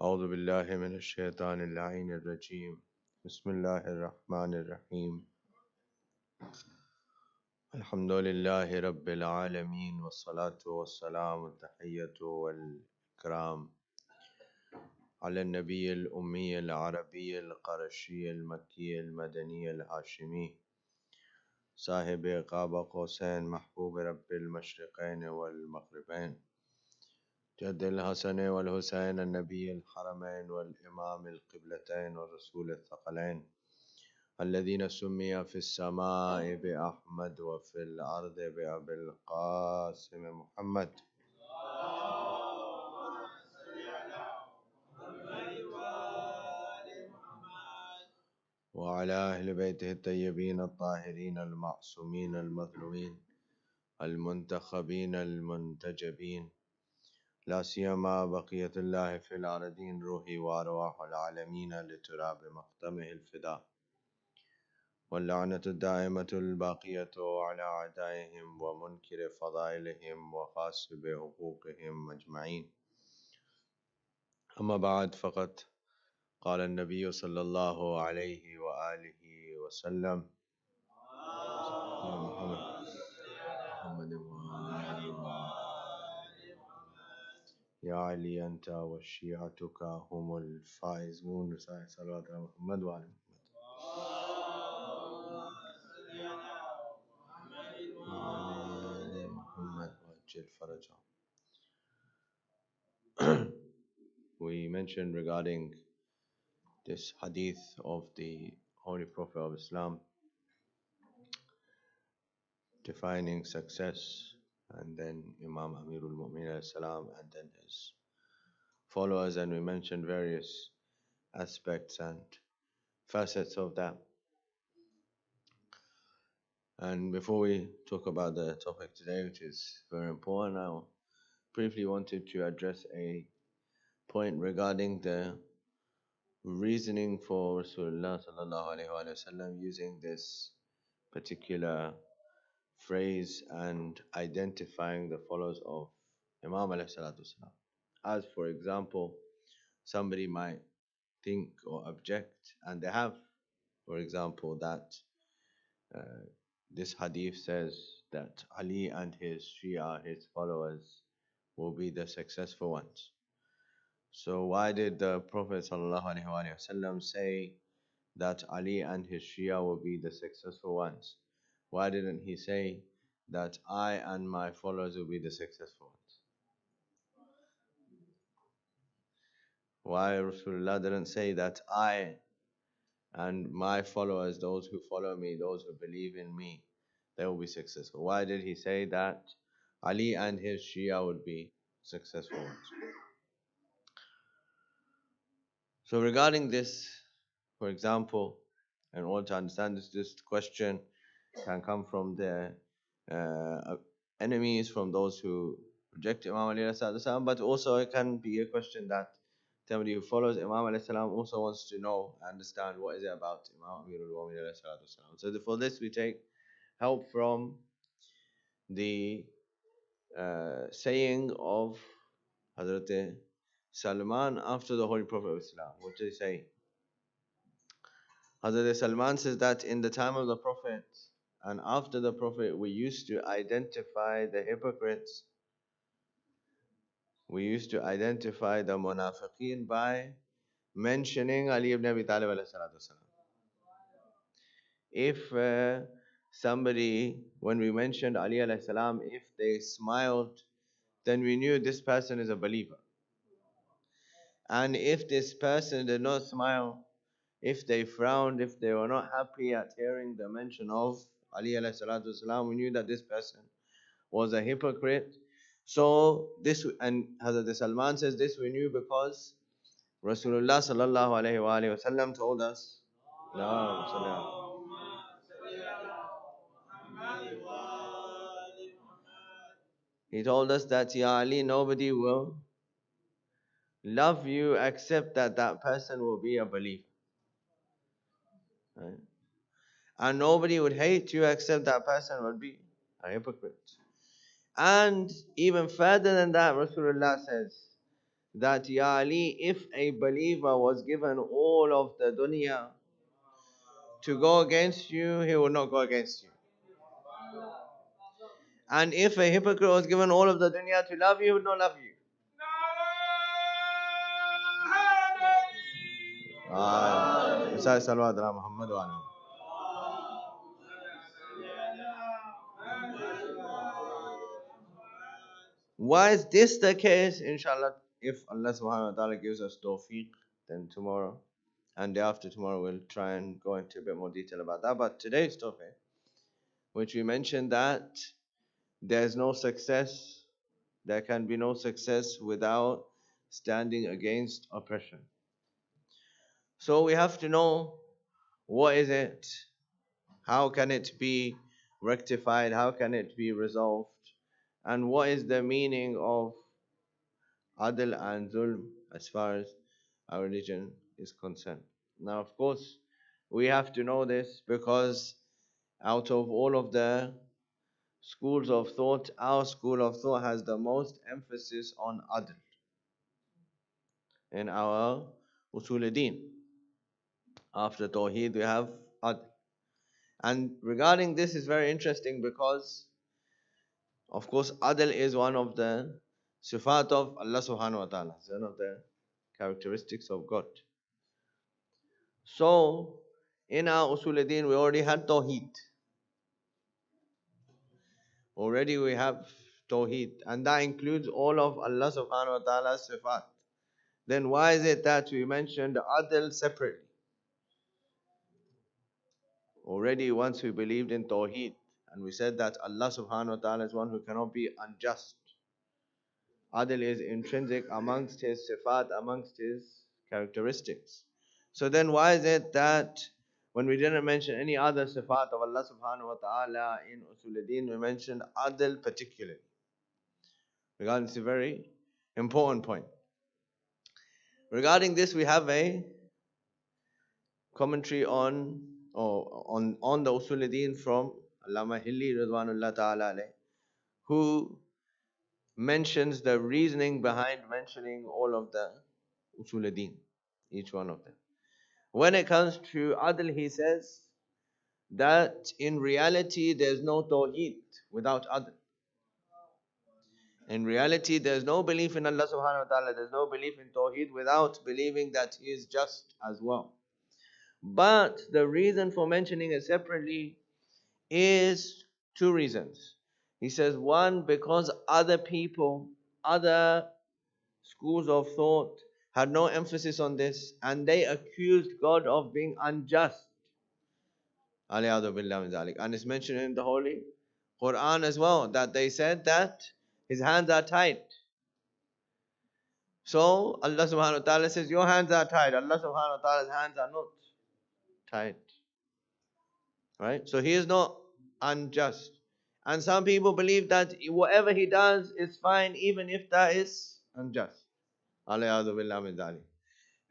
أعوذ بالله من الشيطان اللعين الرجيم بسم الله الرحمن الرحيم الحمد لله رب العالمين والصلاة والسلام التحية والإكرام على النبي الأمي العربي القرشي المكي المدني الهاشمي صاحب قاب قوسين محبوب رب المشرقين والمغربين جد الحسن والحسين النبي الحرمين والإمام القبلتين والرسول الثقلين الذين سمي في السماء بأحمد وفي الأرض بأبي القاسم محمد وعلى أهل بيته الطيبين الطاهرين المعصومين المظلومين المنتخبين المنتجبين لا سيما بقية الله في الأرضين روحي وأرواح العالمين لتراب مقدمه الفداء واللعنة الدائمة الباقية على أعدائهم ومنكر فضائلهم وخاسب حقوقهم أجمعين. أما بعد، فقد قال النبي صلى الله عليه وآله وسلم: يا علي أنت وشيعتك هم الفائزون. صلوات على محمد وعلى محمد وعجل فرجهم. We mentioned regarding this hadith of the Holy Prophet of Islam defining success, and then Imam Amirul Mu'minin salam, and then his followers, and we mentioned various aspects and facets of that. And before we talk about the topic today, which is very important, I briefly wanted to address a point regarding the reasoning for Rasulullah sallallahu alaihi wasallam using this particular phrase and identifying the followers of Imam alayhi salatu wasalam. As for example, somebody might think or object, and they have, for example, that this hadith says that Ali and his Shia, his followers, will be the successful ones. So why did the Prophet ﷺ say that Ali and his Shia will be the successful ones? Why didn't he say that I and my followers will be the successful ones? Why Rasulullah didn't say that I and my followers, those who follow me, those who believe in me, they will be successful? Why did he say that Ali and his Shia would be successful ones? So regarding this, for example, in order to understand this question can come from the enemies, from those who reject Imam Ali salam, but also it can be a question that somebody who follows Imam Ali salam also wants to know, understand what is it about Imam Amirul Mu'minin salam. So for this we take help from the saying of Hazrat Salman after the Holy Prophet of Islam. What did he say? Hazrat Salman says that in the time of the Prophet and after the Prophet, we used to identify the hypocrites, we used to identify the munafiqeen by mentioning Ali ibn Abi Talib alayhi salatu wasalam. If somebody, when we mentioned Ali alayhi salam, if they smiled, then we knew this person is a believer. And if this person did not smile, if they frowned, if they were not happy at hearing the mention of Ali alayhi salatu wasalam, we knew that this person was a hypocrite. So this, and Hazrat Salman says this we knew because Rasulullah sallallahu alayhi wa sallam told us, he told us that, Ya Ali, nobody will love you except that that person will be a believer. Right? And nobody would hate you except that person would be a hypocrite. And even further than that, Rasulullah says that Ya Ali, if a believer was given all of the dunya to go against you, he would not go against you. And if a hypocrite was given all of the dunya to love you, he would not love you. Salawat ala Muhammad wa alihi. Why is this the case? Inshallah, if Allah subhanahu wa ta'ala gives us tawfiq, then tomorrow and day after tomorrow we'll try and go into a bit more detail about that. But today's topic, which we mentioned that there's no success, there can be no success without standing against oppression. So we have to know, what is it? How can it be rectified? How can it be resolved? And what is the meaning of adl and zulm as far as our religion is concerned? Now, of course, we have to know this because out of all of the schools of thought, our school of thought has the most emphasis on adl in our usul din. After Tawheed, we have adl. And regarding this is very interesting because, of course, adl is one of the sifat of Allah subhanahu wa ta'ala. It's one of the characteristics of God. So, in our usul din, we already had Tawheed. Already we have Tawheed. And that includes all of Allah subhanahu wa ta'ala's sifat. Then why is it that we mentioned adl separately? Already once we believed in Tawheed and we said that Allah subhanahu wa ta'ala is one who cannot be unjust. Adl is intrinsic amongst his sifat, amongst his characteristics. So then why is it that when we didn't mention any other sifat of Allah subhanahu wa ta'ala in Usul Din, we mentioned adl particularly? Regarding this, a very important point. Regarding this, we have a commentary on the Usul Din from Allama Hilli Ridwanullah Ta'ala alayh, who mentions the reasoning behind mentioning all of the Usul Din, each one of them. When it comes to Adl, he says that in reality there's no Tawheed without Adl. In reality, there's no belief in Allah subhanahu wa ta'ala, there's no belief in Tawheed without believing that He is just as well. But the reason for mentioning it separately is two reasons. He says, one, because other people, other schools of thought had no emphasis on this and they accused God of being unjust. And it's mentioned in the Holy Quran as well that they said that His hands are tied. So Allah subhanahu wa ta'ala says, your hands are tied. Allah subhanahu wa ta'ala's hands are not tied. Right? So He is not unjust. And some people believe that whatever He does is fine even if that is unjust.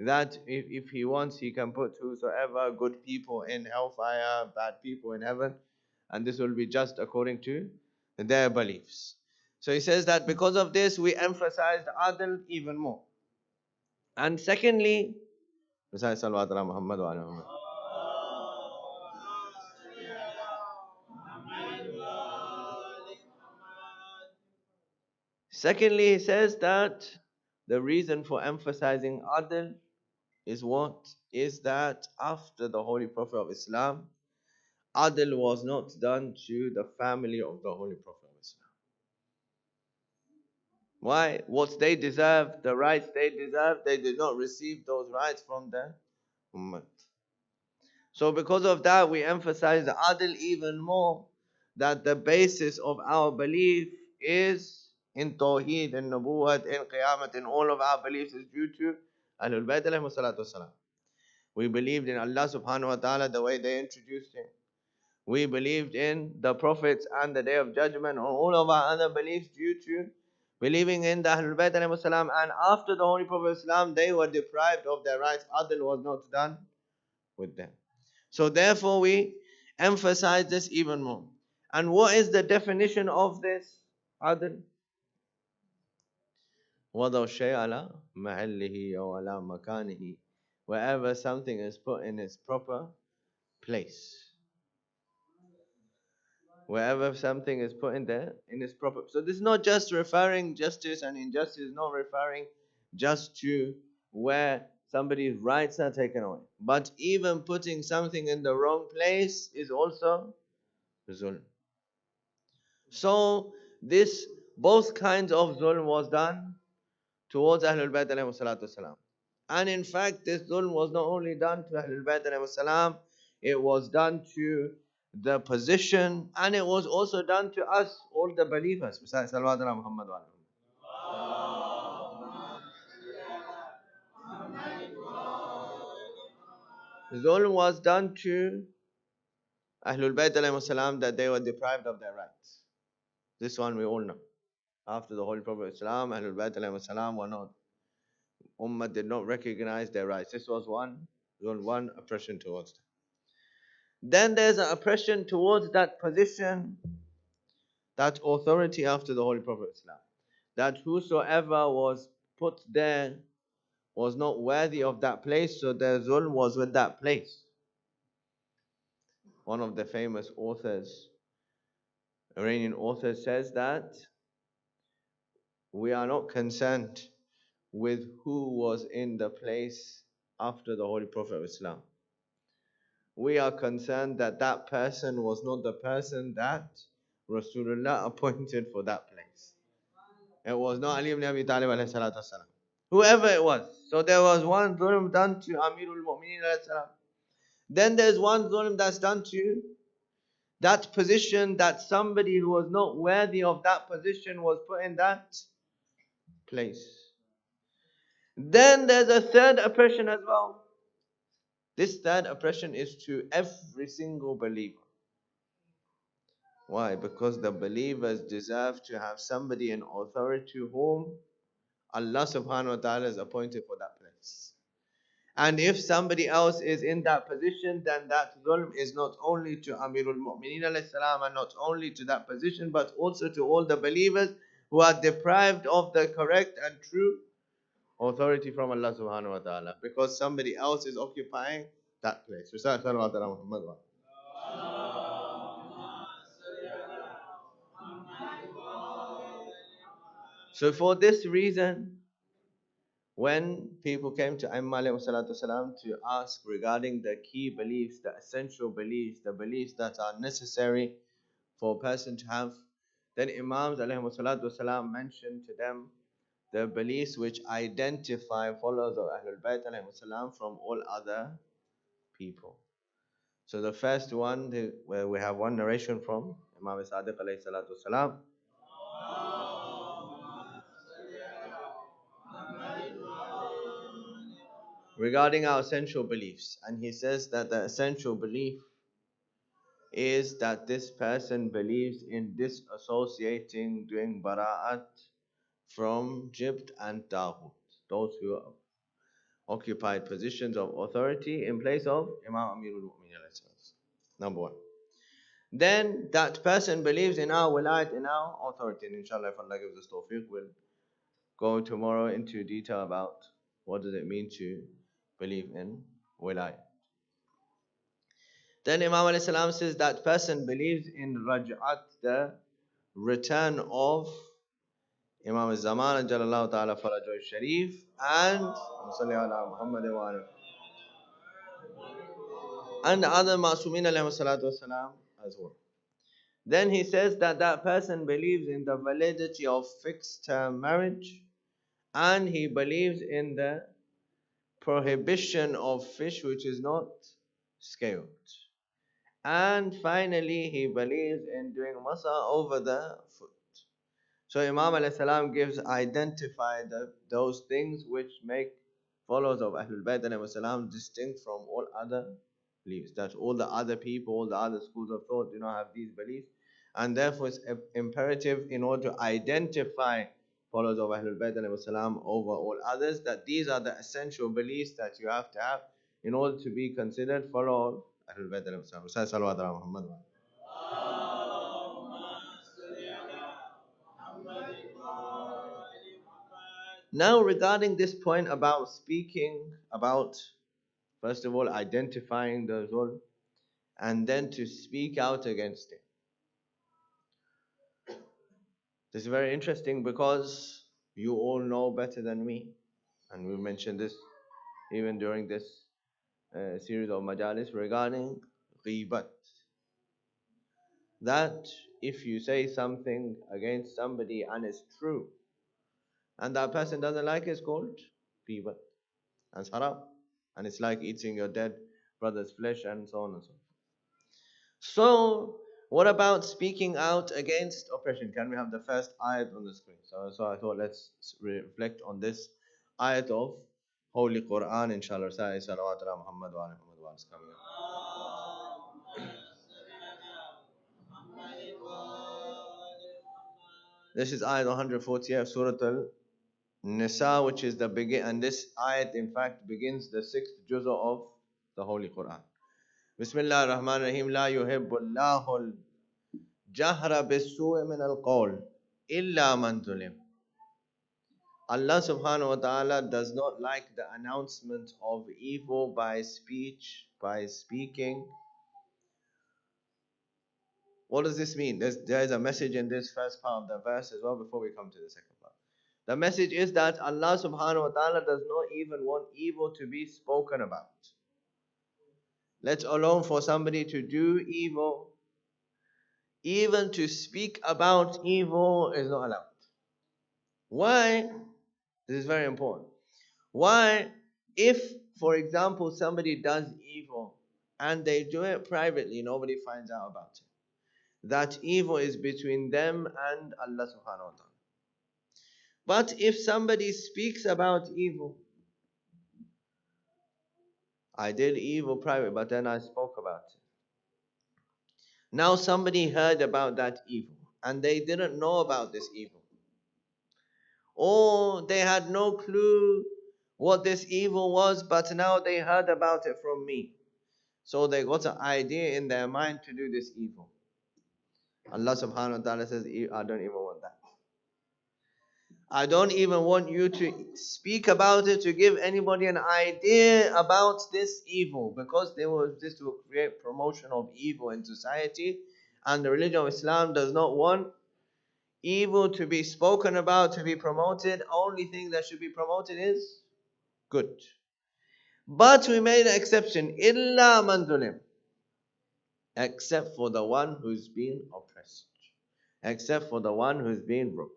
That if He wants, He can put whosoever, good people in hellfire, bad people in heaven, and this will be just according to their beliefs. So he says that because of this, we emphasize the adl even more. And secondly, secondly, he says that the reason for emphasizing adl is what? Is that after the Holy Prophet of Islam, adl was not done to the family of the Holy Prophet of Islam. Why? What they deserve, the rights they deserve, they did not receive those rights from the Ummah. So because of that, we emphasize the adl even more, that the basis of our belief is in Tawheed, in Nubuwwat, in Qiyamah, in all of our beliefs is due to Ahlul Bayt alayhi salatu wasalam. We believed in Allah subhanahu wa ta'ala the way they introduced Him. We believed in the prophets and the Day of Judgment, and all of our other beliefs due to believing in the Ahlul Bayt alayhi salam. And after the Holy Prophet of Islam, they were deprived of their rights. Adl was not done with them. So therefore we emphasize this even more. And what is the definition of this adl? وَضَعُ الشَّيْءَ عَلَى مَحَلِّهِ أو عَلَى مَكَانِهِ. Wherever something is put in its proper place. Wherever something is put in there, in its proper. So this is not just referring justice and injustice, is not referring just to where somebody's rights are taken away. But even putting something in the wrong place is also zulm. So this both kinds of zulm was done towards Ahlul Bayt alayhi salatu wasalam. And in fact, this zulm was not only done to Ahlul Bayt alayhi salam, it was done to the position, and it was also done to us, all the believers. Besides Salawat ala Muhammad wa alihi. Zulm was done to Ahlul Bayt alayhi salam that they were deprived of their rights. This one we all know. After the Holy Prophet Islam, Ahlul Bayt alayhi salam were not. Ummah did not recognize their rights. This was one oppression towards them. Then there's an oppression towards that position, that authority after the Holy Prophet Islam. That whosoever was put there was not worthy of that place, so their zulm was with that place. One of the famous authors, Iranian author, says that we are not concerned with who was in the place after the Holy Prophet Islam. We are concerned that that person was not the person that Rasulullah appointed for that place. It was not Ali ibn Abi Talib alayhi salatu wasalam. Whoever it was. So there was one zulm done to Amirul Mu'mineen alayhi salam. Then there's one zulm that's done to that position, that somebody who was not worthy of that position was put in that place. Then there's a third oppression as well. This third oppression is to every single believer. Why? Because the believers deserve to have somebody in authority whom Allah subhanahu wa ta'ala is appointed for that place. And if somebody else is in that position, then that zulm is not only to Amirul Mu'mineen alayhi salam and not only to that position, but also to all the believers who are deprived of the correct and true authority from Allah subhanahu wa ta'ala, because somebody else is occupying that place. So for this reason, when people came to Imam alayhi to ask regarding the key beliefs, the essential beliefs, the beliefs that are necessary for a person to have, then Imams alayhi mentioned to them the beliefs which identify followers of Ahlul Bayt alayhi from all other people. So the first one, where we have one narration from Imam Sadiq alayhi salatu wasalam. Regarding our essential beliefs, and he says that the essential belief is that this person believes in disassociating, doing bara'at from Jibt and Taghut, those who occupied positions of authority in place of Imam Amirul Mu'mineen. Number one. Then that person believes in our wilayat, in our authority. And inshallah, if Allah gives us tawfiq, we'll go tomorrow into detail about what does it mean to believe in wilayat. Then Imam alayhi salam says that person believes in raj'at, the return of Imam al-Zaman Jalallahu Ta'ala Farajoy Sharif, and other Masumin alayhi salatu wasalam as well. Then he says that that person believes in the validity of fixed term marriage, and he believes in the prohibition of fish which is not scaled. And finally, he believes in doing masa over the foot. So Imam alayhi salam identify those things which make followers of Ahlul Bayt alayhi salam distinct from all other beliefs. That all the other people, all the other schools of thought do not have these beliefs. And therefore it's imperative, in order to identify followers of Ahlul Bayt alayhi salam over all others, that these are the essential beliefs that you have to have in order to be considered follower of Ahlul Bayt alayhi salam. Salawat ala Muhammad. Now, regarding this point about speaking about, first of all, identifying the zulm and then to speak out against it. This is very interesting because you all know better than me, and we mentioned this even during this series of majalis regarding ghibat. That if you say something against somebody and it's true, and that person doesn't like it, it's called ghibat. And it's haram. And it's like eating your dead brother's flesh and so on and so forth. So, what about speaking out against oppression? Can we have the first ayat on the screen? So I thought let's reflect on this ayat of Holy Quran, inshallah. Salawat ala Muhammad wa ala Muhammad wa ala is coming up. This is ayat 140 of Surah Al-Nisa, which is the begin, and this ayat in fact begins the sixth juz'ah of the Holy Quran. Bismillah ar-Rahman ar-Rahim. La yuhibbullahu al-jahra bis-su'i min al-qawl illa man zulim. Allah subhanahu wa ta'ala does not like the announcement of evil by speech, by speaking. What does this mean? There is a message in this first part of the verse as well before we come to the second part. The message is that Allah subhanahu wa ta'ala does not even want evil to be spoken about. Let alone for somebody to do evil. Even to speak about evil is not allowed. Why? This is very important. Why? If, for example, somebody does evil and they do it privately, nobody finds out about it. That evil is between them and Allah subhanahu wa ta'ala. But if somebody speaks about evil, I did evil private, but then I spoke about it. Now somebody heard about that evil and they didn't know about this evil. Or they had no clue what this evil was, but now they heard about it from me. So they got an idea in their mind to do this evil. Allah subhanahu wa ta'ala says, I don't even want that. I don't even want you to speak about it, to give anybody an idea about this evil, because this will create promotion of evil in society, and the religion of Islam does not want evil to be spoken about, to be promoted. Only thing that should be promoted is good. But we made an exception, illa man zulim, except for the one who's been oppressed, except for the one who's been wronged.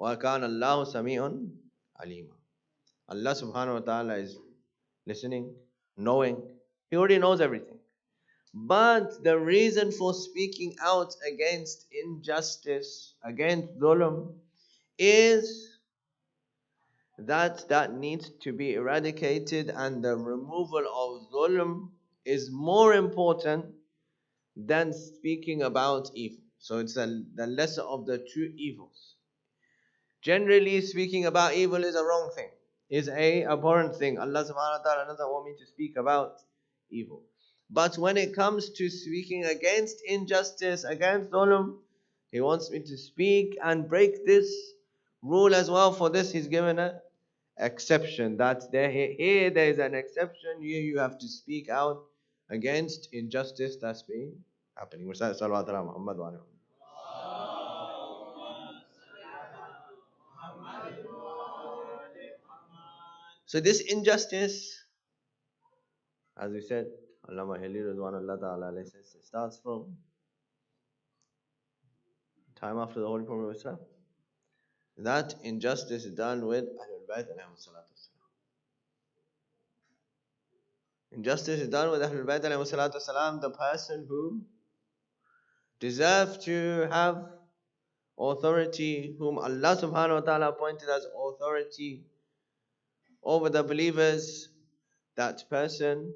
وَكَانَ اللَّهُ سَمِيعٌ عَلِيمًا. Allah subhanahu wa ta'ala is listening, knowing. He already knows everything. But the reason for speaking out against injustice, against dhulm, is that needs to be eradicated, and the removal of dhulm is more important than speaking about evil. So it's the lesser of the two evils. Generally speaking about evil is a wrong thing, is a abhorrent thing. Allah subhanahu wa ta'ala doesn't want me to speak about evil. But when it comes to speaking against injustice, against dhulm, He wants me to speak and break this rule as well. For this He's given an exception. That here there is an exception. Here you have to speak out against injustice that's been happening. So this injustice, as we said, Allama Hilli Rizwan Ta'ala says, it starts from time after the Holy Prophet of Islam. That injustice is done with Ahlul Bayt alayhi salatu wasalam. Injustice is done with Ahlul Bayt alayhi salatu wasalam, the person who deserves to have authority, whom Allah subhanahu wa ta'ala appointed as authority over the believers. That person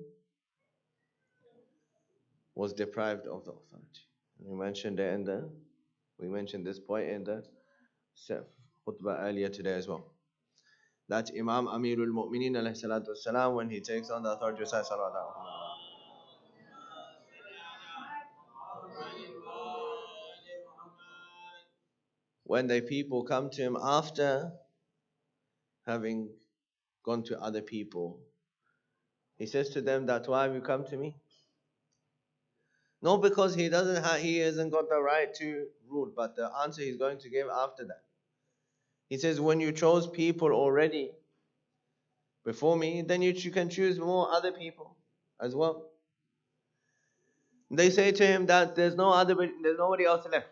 was deprived of the authority. We mentioned this point in the khutbah earlier today as well. That Imam Amirul Mu'mineen alayhi salatu wasalam, when he takes on the authority of Sallallahu when the people come to him after having gone to other people, he says to them that why have you come to me? Not because he hasn't got the right to rule, but the answer he's going to give after that. He says, when you chose people already before me, then you can choose more other people as well. They say to him that there's nobody else left.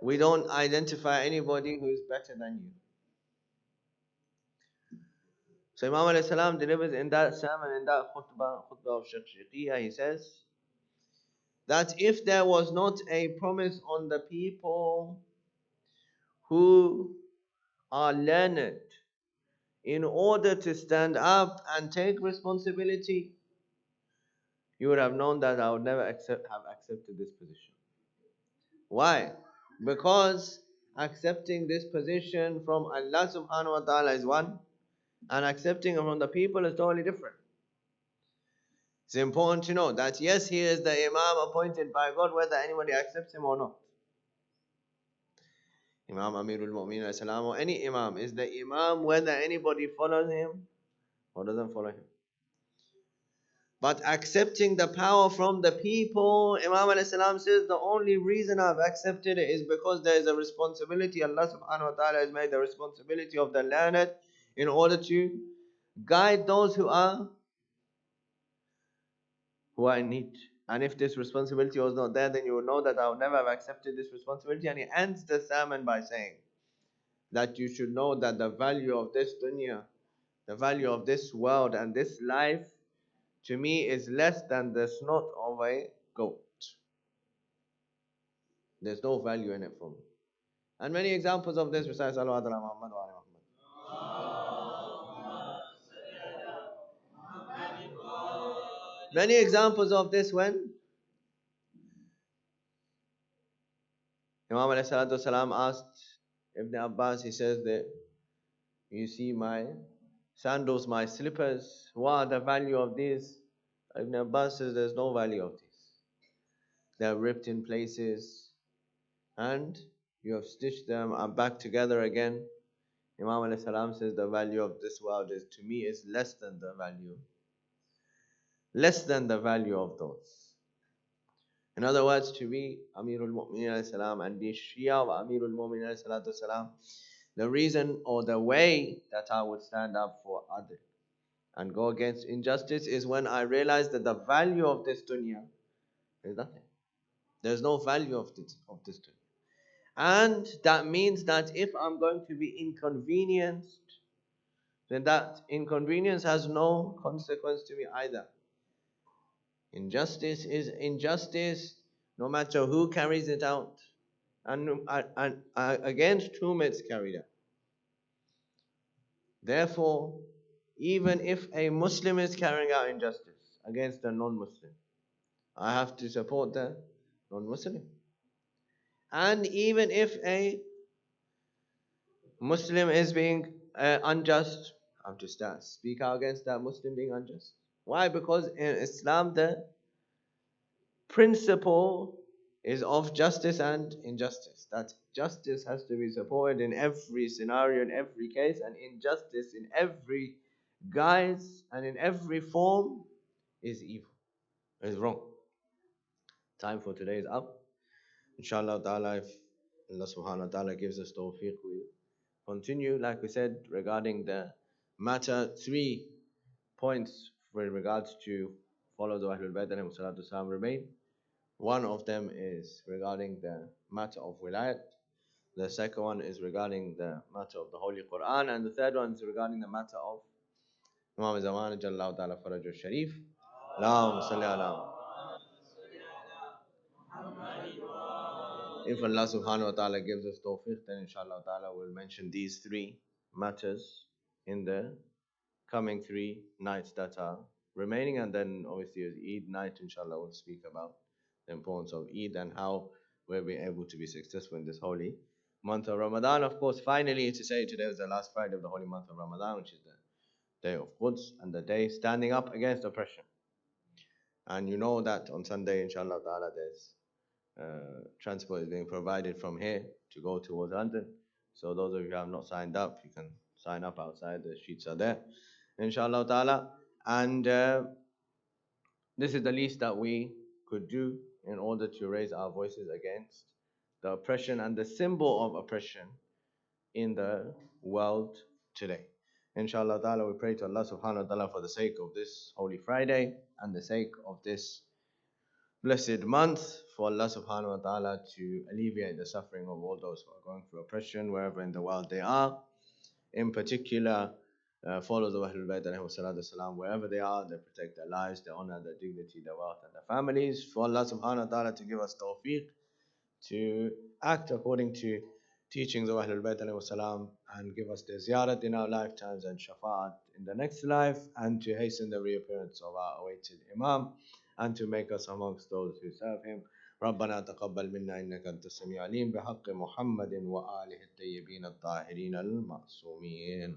We don't identify anybody who is better than you. So Imam alayhi salam delivers in that sermon, in that khutbah of Shia, he says that if there was not a promise on the people who are learned in order to stand up and take responsibility, you would have known that I would never have accepted this position. Why? Because accepting this position from Allah subhanahu wa ta'ala is one, and accepting it from the people is totally different. It's important to know that yes, he is the Imam appointed by God, whether anybody accepts him or not. Imam Amirul Mu'minin salam, or any Imam is the Imam whether anybody follows him or doesn't follow him. But accepting the power from the people, Imam alayhi salam says the only reason I've accepted it is because there is a responsibility. Allah subhanahu wa ta'ala has made the responsibility of the learned in order to guide those who are in need. And if this responsibility was not there, then you would know that I would never have accepted this responsibility. And he ends the sermon by saying that you should know that the value of this dunya, the value of this world and this life, to me is less than the snot of a goat. There's no value in it for me. And many examples of this besides Salawat ala Muhammad wa ala Muhammad. Many examples of this when Imam alayhi salatu wasalam asked Ibn Abbas, he says that you see my sandals, my slippers, what are the value of these? Ibn Abbas says there's no value of these. They're ripped in places and you have stitched them back together again. Imam alayhi salam says the value of this world is to me is less than the value of those. In other words, to be Amirul Mu'minin alayhi salam and be Shia of Amirul Mu'minin alayhi salatu salam, the reason or the way that I would stand up for others and go against injustice is when I realize that the value of this dunya is nothing. There's no value of this dunya. And that means that if I'm going to be inconvenienced, then that inconvenience has no consequence to me either. Injustice is injustice, no matter who carries it out and against whom it's carried out. Therefore, even if a Muslim is carrying out injustice against a non-Muslim, I have to support the non-Muslim. And even if a Muslim is being unjust, I have to speak out against that Muslim being unjust. Why? Because in Islam the principle is of justice and injustice. That justice has to be supported in every scenario, in every case, and injustice in every guise and in every form is evil, is wrong. Time for today is up. Inshallah ta'ala, if Allah subhanahu wa ta'ala gives us tawfiq, we'll continue, like we said, regarding the matter. 3 points with regards to followers of Ahlul Bayt alayhi salatu salam remain. One of them is regarding the matter of wilayat. The second one is regarding the matter of the Holy Quran. And the third one is regarding the matter of Imam Zaman Jallahu Ta'ala Farajul Sharif. Allahumma salli ala. If Allah subhanahu wa ta'ala gives us tawfiq, then inshallah ta'ala we'll mention these 3 matters in the coming 3 nights that are remaining. And then obviously as Eid night, inshallah, we'll speak about the importance of Eid and how we'll be able to be successful in this holy month of Ramadan. Of course, finally to say today is the last Friday of the holy month of Ramadan, which is the day of Quds and the day standing up against oppression. And you know that on Sunday, inshallah ta'ala, there's transport is being provided from here to go towards London. So those of you who have not signed up, you can sign up outside. The sheets are there, inshallah ta'ala. And this is the least that we could do in order to raise our voices against the oppression and the symbol of oppression in the world today. Inshallah ta'ala, we pray to Allah subhanahu wa ta'ala for the sake of this Holy Friday and the sake of this blessed month, for Allah subhanahu wa ta'ala to alleviate the suffering of all those who are going through oppression wherever in the world they are. In particular, followers of Ahlul Bayt alayhi salatu salam, wherever they are, they protect their lives, their honor, their dignity, their wealth, and their families. For Allah subhanahu wa ta'ala to give us tawfiq to act according to teachings of Ahlul Bayt alayhi salam and give us the ziyarat in our lifetimes and shafa'at in the next life, and to hasten the reappearance of our awaited Imam, and to make us amongst those who serve him. ربنا تقبل منا إنك أنت السميع العليم بحق محمد وآله الطيبين الطاهرين المعصومين.